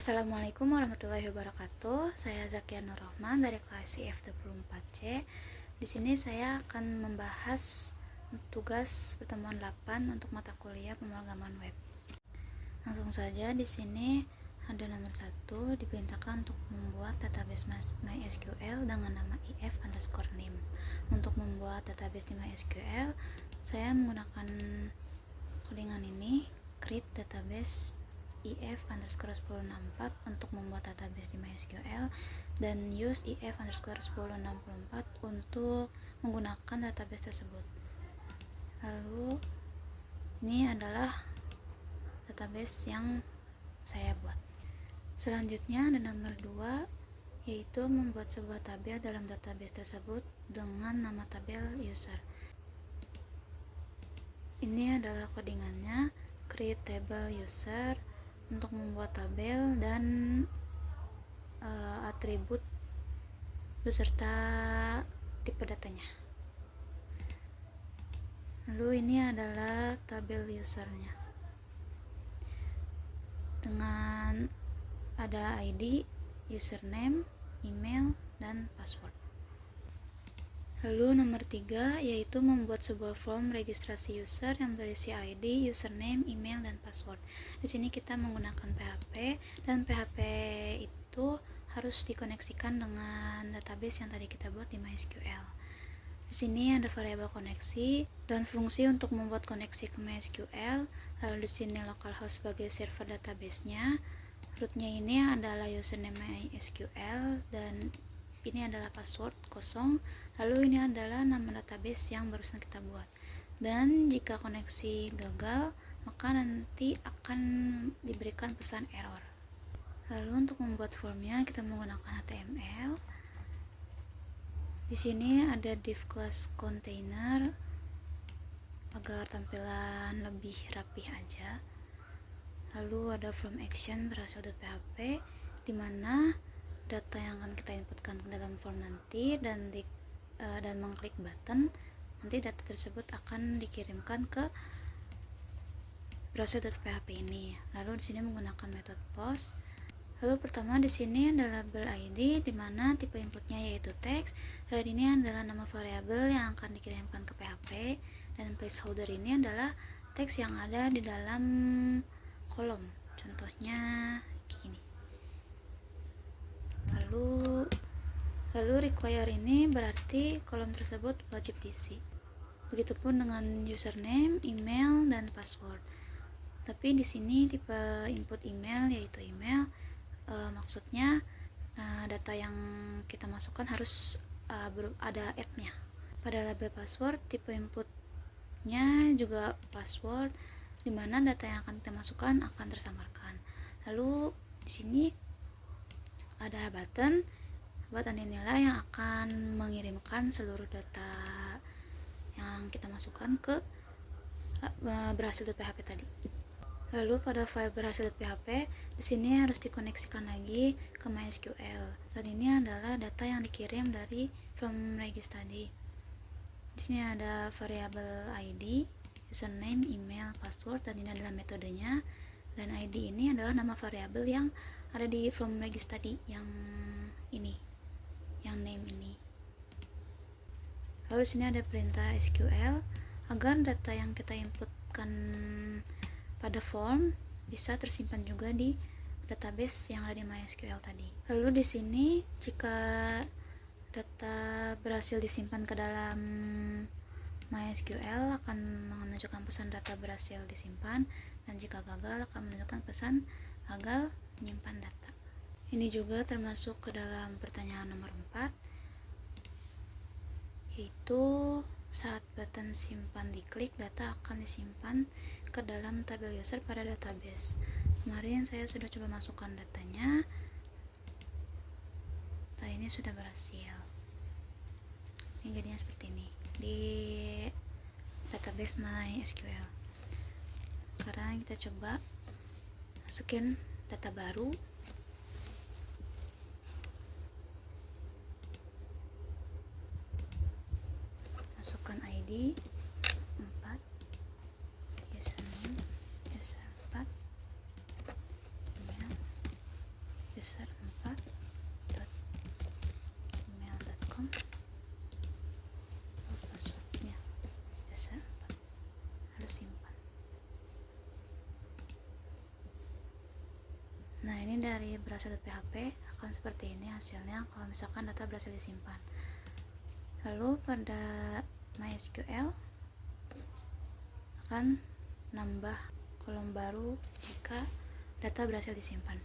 Assalamualaikum warahmatullahi wabarakatuh. Saya Zakia Nur Rahman dari kelas IF24C. Di sini saya akan membahas tugas pertemuan 8 untuk mata kuliah pemrograman web. Langsung saja, di sini ada nomor 1, diperintahkan untuk membuat database MySQL dengan nama if_name. Untuk membuat database di MySQL, saya menggunakan codingan ini, create database if_1064 untuk membuat database di MySQL, dan use if_1064 untuk menggunakan database tersebut. Lalu ini adalah database yang saya buat. Selanjutnya ada nomor 2, yaitu membuat sebuah tabel dalam database tersebut dengan nama tabel user. Ini adalah codingannya, create table user untuk membuat tabel dan atribut beserta tipe datanya. Lalu ini adalah tabel usernya dengan ada ID, username, email, dan password. Lalu nomor 3, yaitu membuat sebuah form registrasi user yang berisi ID, username, email, dan password. Di sini kita menggunakan PHP, dan PHP itu harus dikoneksikan dengan database yang tadi kita buat di MySQL. Di sini ada variabel koneksi dan fungsi untuk membuat koneksi ke MySQL. Lalu di sini localhost sebagai server database-nya. Rootnya ini adalah username MySQL dan ini adalah password kosong. Lalu ini adalah nama database yang barusan kita buat. Dan jika koneksi gagal, maka nanti akan diberikan pesan error. Lalu untuk membuat formnya kita menggunakan HTML. Di sini ada div class container agar tampilan lebih rapih aja. Lalu ada from action berhasil.php, di mana data yang akan kita inputkan ke dalam form nanti dan mengklik button, nanti data tersebut akan dikirimkan ke browser.php ini. Lalu di sini menggunakan metode post. Lalu pertama di sini adalah label ID, di mana tipe inputnya yaitu teks, dan ini adalah nama variabel yang akan dikirimkan ke PHP, dan placeholder ini adalah teks yang ada di dalam kolom. Contohnya gini. Lalu require ini berarti kolom tersebut wajib diisi. Begitupun dengan username, email, dan password. Tapi di sini tipe input email yaitu email, maksudnya data yang kita masukkan harus ada @-nya. Pada label password, tipe inputnya juga password, di mana data yang akan kita masukkan akan tersamarkan. Lalu di sini ada button nilai yang akan mengirimkan seluruh data yang kita masukkan ke berhasil.php tadi. Lalu pada file berhasil.php, di sini harus dikoneksikan lagi ke MySQL. Dan ini adalah data yang dikirim dari from regis tadi. Di sini ada variabel ID, username, email, password, dan ini adalah metodenya. Dan ID ini adalah nama variabel yang ada di from regis tadi, yang ini, yang name ini. Lalu di sini ada perintah SQL agar data yang kita inputkan pada form bisa tersimpan juga di database yang ada di MySQL tadi. Lalu di sini jika data berhasil disimpan ke dalam MySQL akan menunjukkan pesan data berhasil disimpan, dan jika gagal akan menunjukkan pesan gagal menyimpan data. Ini juga termasuk ke dalam pertanyaan nomor 4, yaitu saat button simpan diklik, data akan disimpan ke dalam tabel user pada database. Kemarin saya sudah coba masukkan datanya, dan ini sudah berhasil. Ini jadinya seperti ini di database MySQL. Sekarang kita coba masukin data baru. Masukkan ID 4, username user 4, email, com, passwordnya biasa 4, harus simpan. Nah, ini dari berhasil.php akan seperti ini hasilnya kalau misalkan data berhasil disimpan. Lalu pada MySQL akan nambah kolom baru jika data berhasil disimpan.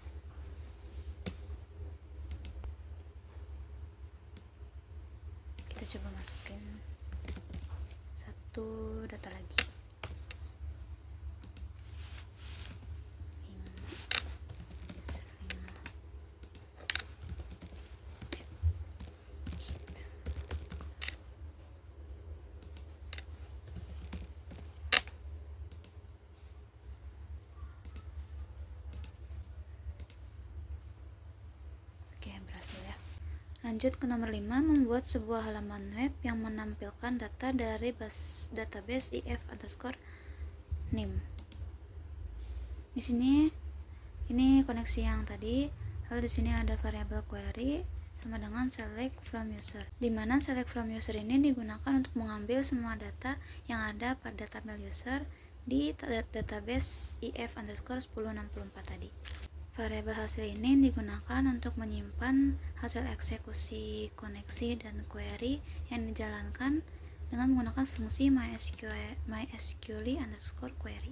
Kita coba masukin satu data lagi. 5, user 5. Oke, berhasil ya. Lanjut ke nomor 5, membuat sebuah halaman web yang menampilkan data dari database if_name. Di sini ini koneksi yang tadi, lalu di sini ada variabel query sama dengan select from user, di mana select from user ini digunakan untuk mengambil semua data yang ada pada tabel user di database if_1064 tadi. Variabel hasil ini digunakan untuk menyimpan hasil eksekusi koneksi dan query yang dijalankan dengan menggunakan fungsi mysqli_query.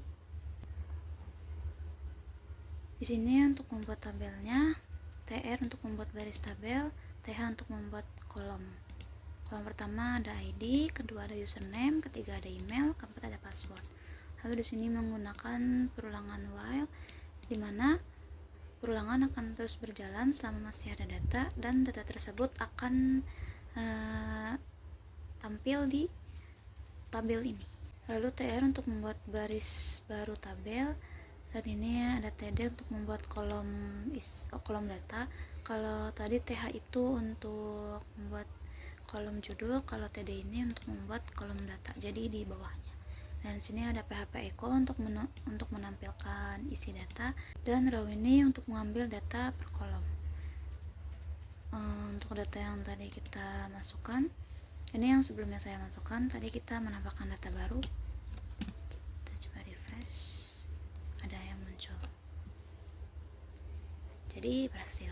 Di sini untuk membuat tabelnya, tr untuk membuat baris tabel, th untuk membuat kolom. Kolom pertama ada ID, kedua ada username, ketiga ada email, keempat ada password. Lalu di sini menggunakan perulangan while, di mana perulangan akan terus berjalan selama masih ada data dan data tersebut akan tampil di tabel ini. Lalu tr untuk membuat baris baru tabel, dan ini ada td untuk membuat kolom data. Kalau tadi th itu untuk membuat kolom judul, kalau td ini untuk membuat kolom data, jadi di bawahnya. Dan sini ada php echo untuk menampilkan isi data, dan row ini untuk mengambil data per kolom. Untuk data yang tadi kita masukkan, ini yang sebelumnya saya masukkan, tadi kita menambahkan data baru. Kita coba refresh, ada yang muncul. Jadi berhasil.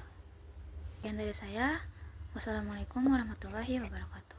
Sekian dari saya. Wassalamualaikum warahmatullahi wabarakatuh.